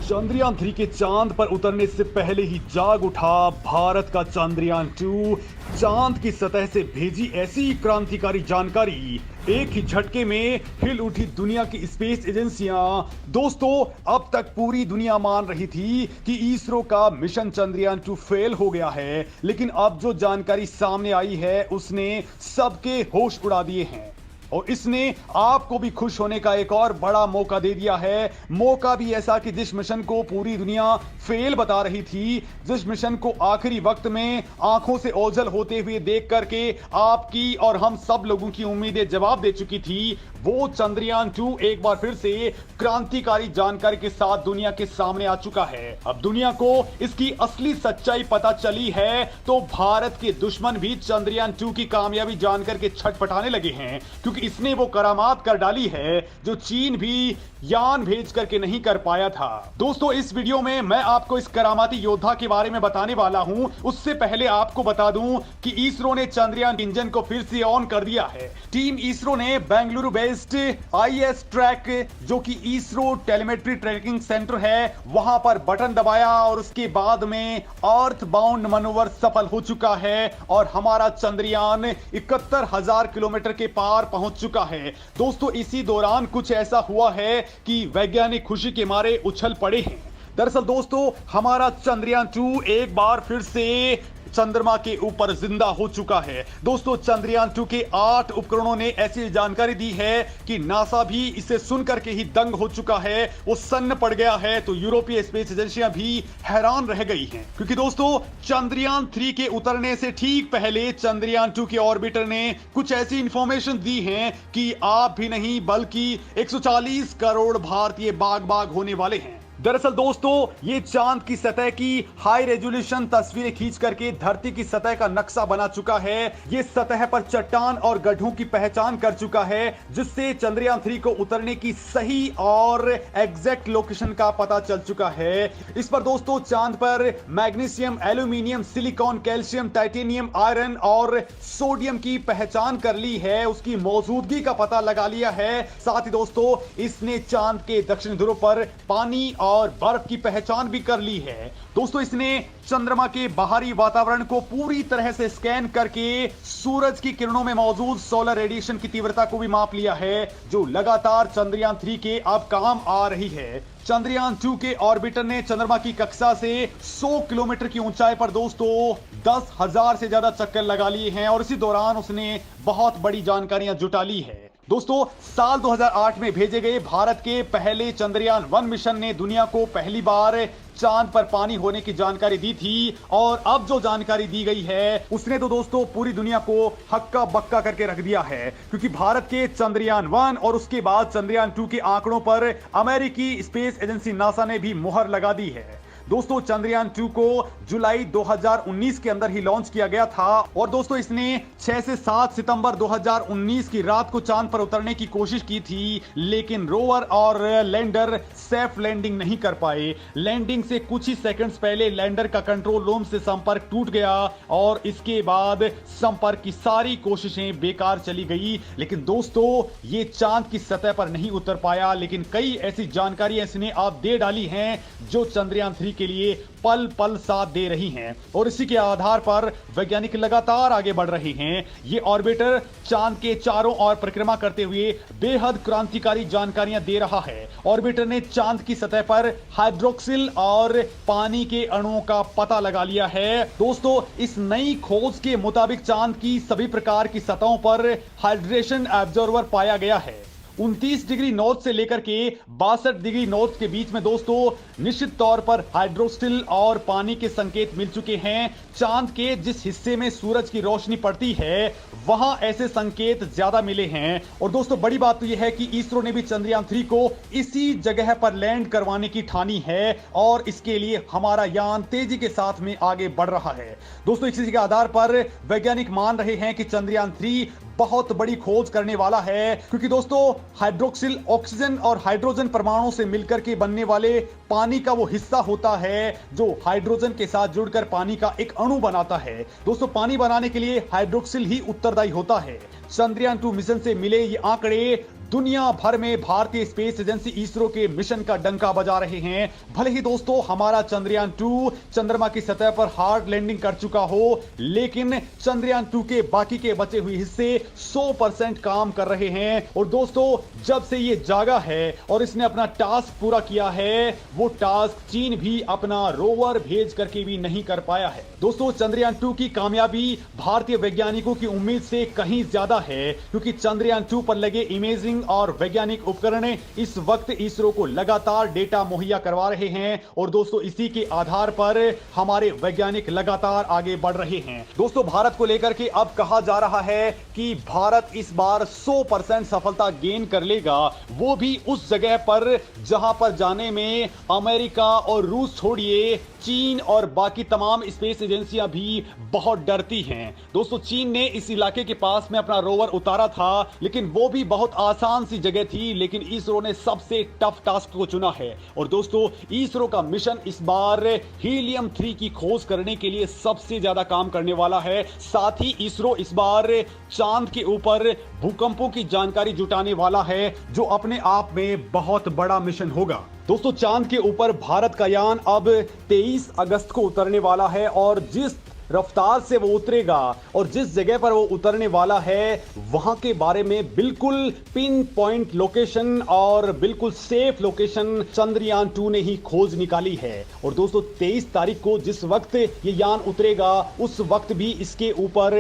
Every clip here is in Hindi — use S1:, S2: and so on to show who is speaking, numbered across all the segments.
S1: चंद्रयान 3 के चांद पर उतरने से पहले ही जाग उठा भारत का चंद्रयान 2। चांद की सतह से भेजी ऐसी क्रांतिकारी जानकारी, एक ही झटके में हिल उठी दुनिया की स्पेस एजेंसियां। दोस्तों, अब तक पूरी दुनिया मान रही थी कि इसरो का मिशन चंद्रयान 2 फेल हो गया है, लेकिन अब जो जानकारी सामने आई है उसने सबके होश उड़ा दिए हैं और इसने आपको भी खुश होने का एक और बड़ा मौका दे दिया है। मौका भी ऐसा कि जिस मिशन को पूरी दुनिया फेल बता रही थी, जिस मिशन को आखिरी वक्त में आंखों से ओझल होते हुए देख करके आपकी और हम सब लोगों की उम्मीदें जवाब दे चुकी थी, वो चंद्रयान 2 एक बार फिर से क्रांतिकारी जानकारी के साथ दुनिया के सामने आ चुका है। अब दुनिया को इसकी असली सच्चाई पता चली है तो भारत के दुश्मन भी चंद्रयान 2 की कामयाबी जानकर के छटपटाने लगे हैं, क्योंकि इसने वो करामात कर डाली है जो चीन भी यान भेज करके नहीं कर पाया था। दोस्तों, इस वीडियो में मैं आपको इस करामाती योद्धा के बारे में बताने वाला हूं। उससे पहले आपको बता दूं कि इसरो ने चंद्रयान इंजन को फिर से ऑन कर दिया है। टीम इसरो ने बेंगलुरु बेस्ड आईएस ट्रैक, जो कि इसरो टेलीमेट्री ट्रैकिंग सेंटर है, वहां पर बटन दबाया और उसके बाद में अर्थ बाउंड मनोवर सफल हो चुका है और हमारा चंद्रयान 71,000 किलोमीटर के पार पहुंच चुका है। दोस्तों, इसी दौरान कुछ ऐसा हुआ है कि वैज्ञानिक खुशी के मारे उछल पड़े हैं। दरअसल दोस्तों, हमारा चंद्रयान 2 एक बार फिर से चंद्रमा के ऊपर जिंदा हो चुका है। दोस्तों, चंद्रयान 2 के 8 उपकरणों ने ऐसी जानकारी दी है कि नासा भी इसे सुनकर के ही दंग हो चुका है, वो सन्न पड़ गया है। तो यूरोपीय स्पेस एजेंसियां भी हैरान रह गई हैं, क्योंकि दोस्तों चंद्रयान 3 के उतरने से ठीक पहले चंद्रयान 2 के ऑर्बिटर ने कुछ ऐसी इंफॉर्मेशन दी है कि आप भी नहीं बल्कि 140 करोड़ भारतीय बाग बाग होने वाले हैं। दरअसल दोस्तों, ये चांद की सतह की हाई रेजोल्यूशन तस्वीरें खींच करके धरती की सतह का नक्शा बना चुका है। ये सतह पर चट्टान और गड्ढों की पहचान कर चुका है, जिससे चंद्रयान 3 को उतरने की सही और एग्जैक्ट लोकेशन का पता चल चुका है। इस पर दोस्तों चांद पर magnesium, aluminium, silicon, calcium, titanium, iron और सोडियम की पहचान कर ली है, उसकी मौजूदगी का पता लगा लिया है। साथ ही दोस्तों, इसने चांद के दक्षिण ध्रुव पर पानी और बर्फ की पहचान भी कर ली है। दोस्तों, इसने चंद्रमा के बाहरी वातावरण को पूरी तरह से स्कैन करके सूरज की किरणों में मौजूद सोलर रेडिएशन की तीव्रता को भी माप लिया है, जो लगातार चंद्रयान 3 के अब काम आ रही है। चंद्रयान 2 के ऑर्बिटर ने चंद्रमा की कक्षा से 100 किलोमीटर की ऊंचाई पर दोस्तों 10,000 से ज्यादा चक्कर लगा लिए हैं और इसी दौरान उसने बहुत बड़ी जानकारियां जुटा ली है। दोस्तों, साल 2008 में भेजे गए भारत के पहले चंद्रयान 1 मिशन ने दुनिया को पहली बार चांद पर पानी होने की जानकारी दी थी और अब जो जानकारी दी गई है उसने तो दोस्तों पूरी दुनिया को हक्का बक्का करके रख दिया है, क्योंकि भारत के चंद्रयान 1 और उसके बाद चंद्रयान 2 के आंकड़ों पर अमेरिकी स्पेस एजेंसी नासा ने भी मुहर लगा दी है। दोस्तों, चंद्रयान 2 को जुलाई 2019 के अंदर ही लॉन्च किया गया था और दोस्तों इसने 6 से 7 सितंबर 2019 की रात को चांद पर उतरने की कोशिश की थी, लेकिन रोवर और लैंडर सेफ लैंडिंग नहीं कर पाए। लैंडिंग से कुछ ही सेकंड्स पहले लैंडर का कंट्रोल रूम से संपर्क टूट गया और इसके बाद संपर्क की सारी कोशिशें बेकार चली गई। लेकिन दोस्तों, ये चांद की सतह पर नहीं उतर पाया, लेकिन कई ऐसी जानकारियां इसने आप दे डाली हैं जो चंद्रयान 3 के लिए पल पल साथ दे रही हैं और इसी के आधार पर वैज्ञानिक लगातार आगे बढ़ रहे हैं। ये ऑर्बिटर चांद के चारों ओर परिक्रमा करते हुए बेहद क्रांतिकारी जानकारियां दे रहा है। ऑर्बिटर ने चांद की सतह पर हाइड्रोक्सिल और पानी के अणुओं का पता लगा लिया है। दोस्तों, इस नई खोज के मुताबिक चांद की सभी प्रकार की सतहों पर हाइड्रेशन एब्जॉर्बर पाया गया है। 29 डिग्री नॉर्थ से लेकर के 62 डिग्री नॉर्थ के बीच में दोस्तों निश्चित तौर पर हाइड्रोक्सिल और पानी के संकेत मिल चुके हैं। चांद के जिस हिस्से में सूरज की रोशनी पड़ती है वहां ऐसे संकेत ज्यादा मिले हैं और दोस्तों बड़ी बात तो यह है कि इसरो ने भी चंद्रयान 3 को इसी जगह पर लैंड करवाने की ठानी है और इसके लिए हमारा यान तेजी के साथ में आगे बढ़ रहा है। दोस्तों, इसी के आधार पर वैज्ञानिक मान रहे हैं कि चंद्रयान 3 बहुत बड़ी खोज करने वाला है, क्योंकि दोस्तों हाइड्रोक्सिल ऑक्सीजन और हाइड्रोजन परमाणु से मिलकर के बनने वाले पानी का वो हिस्सा होता है जो हाइड्रोजन के साथ जुड़कर पानी का एक अणु बनाता है। दोस्तों, पानी बनाने के लिए हाइड्रोक्सिल ही उत्तरदायी होता है। चंद्रयान 2 मिशन से मिले ये आंकड़े दुनिया भर में भारतीय स्पेस एजेंसी इसरो के मिशन का डंका बजा रहे हैं। भले ही दोस्तों हमारा चंद्रयान 2 चंद्रमा की सतह पर हार्ड लैंडिंग कर चुका हो, लेकिन चंद्रयान 2 के बाकी के बचे हुए हिस्से 100% काम कर रहे हैं। और दोस्तों जब से ये जागा है और इसने अपना टास्क पूरा किया है, वो टास्क चीन भी अपना रोवर भेज करके भी नहीं कर पाया है। दोस्तों चंद्रयान 2 की कामयाबी भारतीय वैज्ञानिकों की उम्मीद से कहीं ज्यादा है, क्योंकि चंद्रयान 2 पर लगे इमेजिंग और वैज्ञानिक उपकरण इस वक्त इसरो को लगातार डेटा मुहैया करवा रहे हैं। और दोस्तों इसी के आधार पर हमारे वैज्ञानिक लगातार आगे बढ़ रहे हैं। दोस्तों भारत को लेकर के अब कहा जा रहा है कि भारत इस बार 100% सफलता गेन कर लेगा, वो भी उस जगह पर जहां पर जाने में अमेरिका और रूस छोड़िए, चीन और बाकी तमाम स्पेस एजेंसियां भी बहुत डरती हैं। दोस्तों चीन ने इस इलाके के पास में अपना रोवर उतारा था, लेकिन वो भी बहुत आसान सी जगह थी, लेकिन इसरो ने सबसे टफ टास्क को चुना है। और दोस्तों इसरो का मिशन इस बार हीलियम 3 की खोज करने के लिए सबसे ज्यादा काम करने वाला है। साथ ही इसरो इस बार चांद के ऊपर भूकंपों की जानकारी जुटाने वाला है, जो अपने आप में बहुत बड़ा मिशन होगा। दोस्तों चांद के ऊपर भारत का यान अब 23 अगस्त को उतरने वाला है, और जिस रफ्तार से वो उतरेगा और जिस जगह पर वो उतरने वाला है, वहां के बारे में बिल्कुल पिन पॉइंट लोकेशन और बिल्कुल सेफ लोकेशन चंद्रयान 2 ने ही खोज निकाली है। और दोस्तों 23 तारीख को जिस वक्त ये यान उतरेगा, उस वक्त भी इसके ऊपर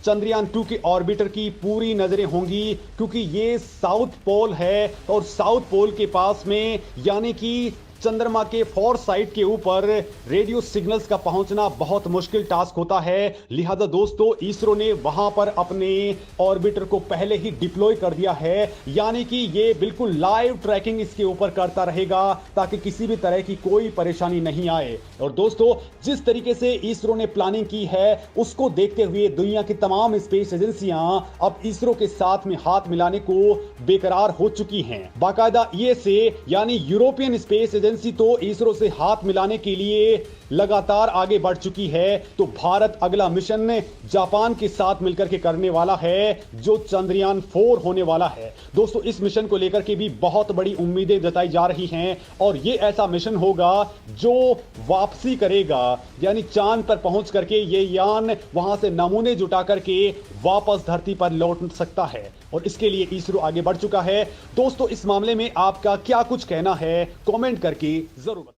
S1: चंद्रयान 2 के ऑर्बिटर की पूरी नजरें होंगी, क्योंकि ये साउथ पोल है और साउथ पोल के पास में यानी कि चंद्रमा के फॉर साइड के ऊपर रेडियो सिग्नल्स का पहुंचना बहुत मुश्किल टास्क होता है। लिहाजा दोस्तों इसरो ने वहां पर अपने ऑर्बिटर को पहले ही डिप्लॉय कर दिया है, यानी कि ये बिल्कुल लाइव ट्रैकिंग इसके ऊपर करता रहेगा, ताकि किसी भी तरह की कोई परेशानी नहीं आए। और दोस्तों जिस तरीके से इसरो ने प्लानिंग की है, उसको देखते हुए दुनिया की तमाम स्पेस एजेंसियां अब इसरो के साथ में हाथ मिलाने को बेकरार हो चुकी हैं। बाकायदा यूएसए यानी यूरोपियन स्पेस एजेंसी तो इसरो से हाथ मिलाने के लिए लगातार आगे बढ़ चुकी है। तो भारत अगला मिशन जापान के साथ मिलकर के करने वाला है, जो चंद्रयान 4 होने वाला है। दोस्तों इस मिशन को लेकर के भी बहुत बड़ी उम्मीदें जताई जा रही हैं, और ये ऐसा मिशन होगा जो वापसी करेगा, यानी चांद पर पहुंच करके ये यान वहां से नमूने जुटा करके वापस धरती पर लौट सकता है, और इसके लिए इसरो आगे बढ़ चुका है। दोस्तों इस मामले में आपका क्या कुछ कहना है, कमेंट करके जरूर बताएं।